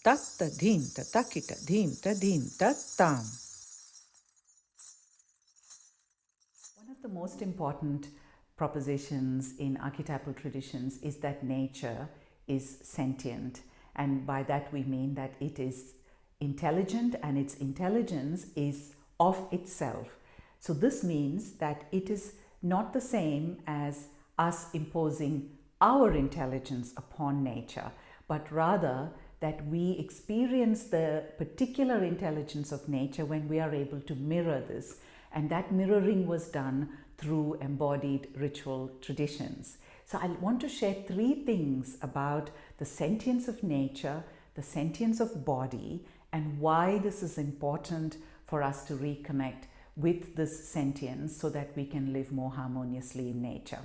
tatta dhim tatakita dhim tadim tattam. One of the most important propositions in archetypal traditions is that nature is sentient, and by that we mean that it is intelligent and its intelligence is of itself. So this means that it is not the same as us imposing our intelligence upon nature, but rather that we experience the particular intelligence of nature when we are able to mirror this. And that mirroring was done through embodied ritual traditions. So I want to share 3 things about the sentience of nature, the sentience of body, and why this is important for us to reconnect with this sentience so that we can live more harmoniously in nature.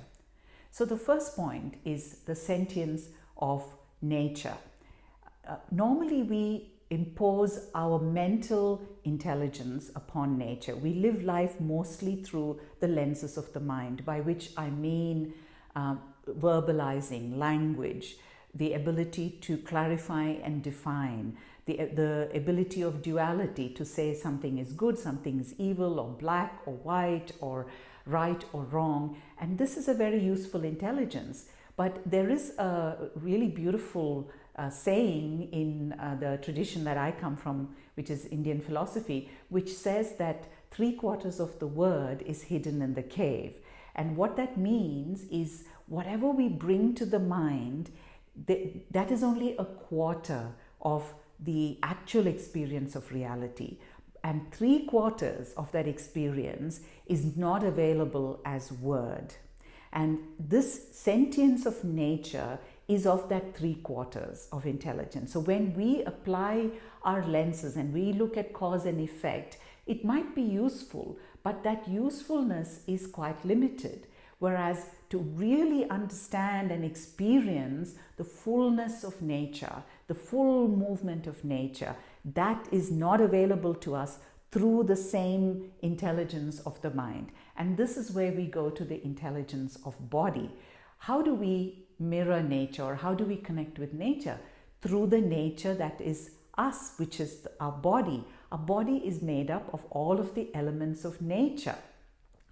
So the first point is the sentience of nature. Normally we impose our mental intelligence upon nature. We live life mostly through the lenses of the mind, by which I mean verbalizing, language, the ability to clarify and define, the ability of duality, to say something is good, something is evil, or black or white, or right or wrong. And this is a very useful intelligence. But there is a really beautiful saying in the tradition that I come from, which is Indian philosophy, which says that 3/4 of the word is hidden in the cave. And what that means is whatever we bring to the mind, that is only a quarter of the actual experience of reality. And 3/4 of that experience is not available as word. And this sentience of nature is of that 3/4 of intelligence. So when we apply our lenses and we look at cause and effect, it might be useful, but that usefulness is quite limited. Whereas to really understand and experience the fullness of nature, the full movement of nature, that is not available to us through the same intelligence of the mind. And this is where we go to the intelligence of body. How do we mirror nature, or how do we connect with nature? Through the nature that is us, which is our body. Our body is made up of all of the elements of nature.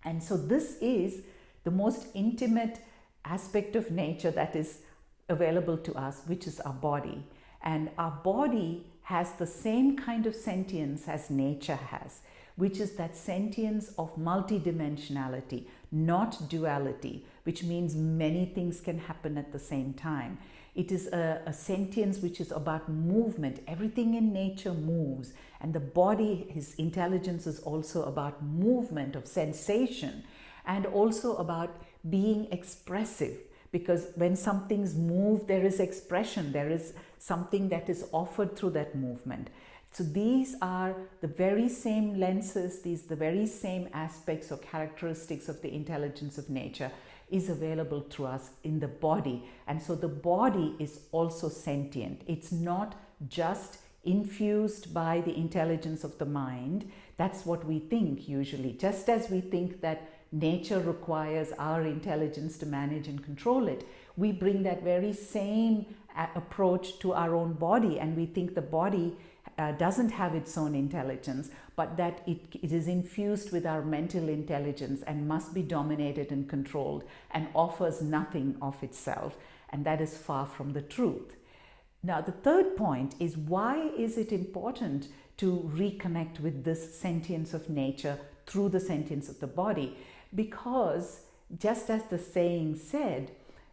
And so this is the most intimate aspect of nature that is available to us, which is our body. And our body has the same kind of sentience as nature has, which is that sentience of multidimensionality, not duality, which means many things can happen at the same time. It is a sentience which is about movement. Everything in nature moves, and the body, his intelligence, is also about movement, of sensation, and also about being expressive. Because when some things move, there is expression, there is something that is offered through that movement. So these are the very same lenses, the very same aspects or characteristics of the intelligence of nature is available to us in the body. And so the body is also sentient. It's not just infused by the intelligence of the mind. That's what we think usually. Just as we think that nature requires our intelligence to manage and control it, we bring that very same approach to our own body, and we think the body doesn't have its own intelligence, but that it is infused with our mental intelligence and must be dominated and controlled and offers nothing of itself. And that is far from the truth. Now, the third point is, why is it important to reconnect with this sentience of nature through the sentience of the body? Because, just as the saying said,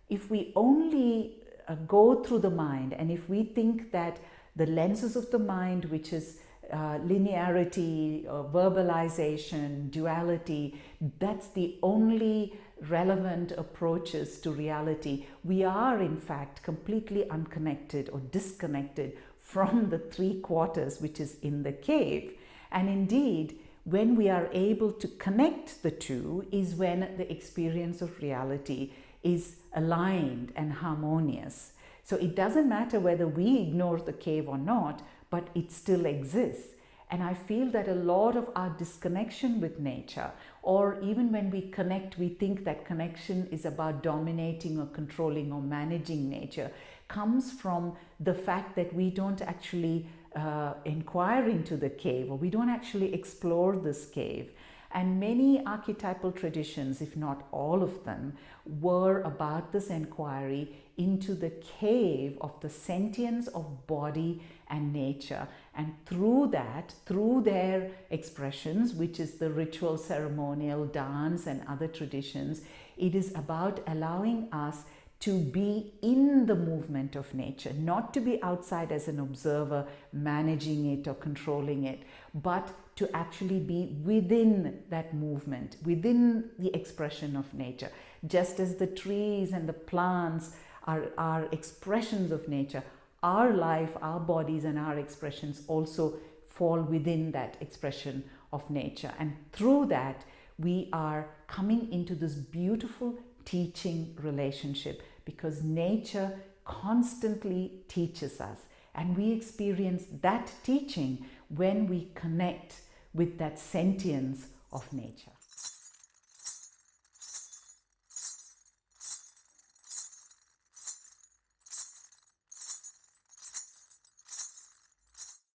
if we only go through the mind, and if we think that the lenses of the mind, which is linearity, verbalization, duality, that's the only relevant approaches to reality, we are in fact completely unconnected or disconnected from the 3/4 which is in the cave. And indeed, when we are able to connect the two is when the experience of reality is aligned and harmonious. So it doesn't matter whether we ignore the cave or not, but it still exists. And I feel that a lot of our disconnection with nature, or even when we connect, we think that connection is about dominating or controlling or managing nature. comes from the fact that we don't actually inquire into the cave, or we don't actually explore this cave. And many archetypal traditions, if not all of them, were about this inquiry into the cave of the sentience of body and nature. And through that, through their expressions, which is the ritual, ceremonial, dance and other traditions, it is about allowing us to be in the movement of nature, not to be outside as an observer managing it or controlling it, but to actually be within that movement, within the expression of nature. Just as the trees and the plants are expressions of nature, our life, our bodies and our expressions also fall within that expression of nature. And through that, we are coming into this beautiful teaching relationship, because nature constantly teaches us, and we experience that teaching when we connect with that sentience of nature.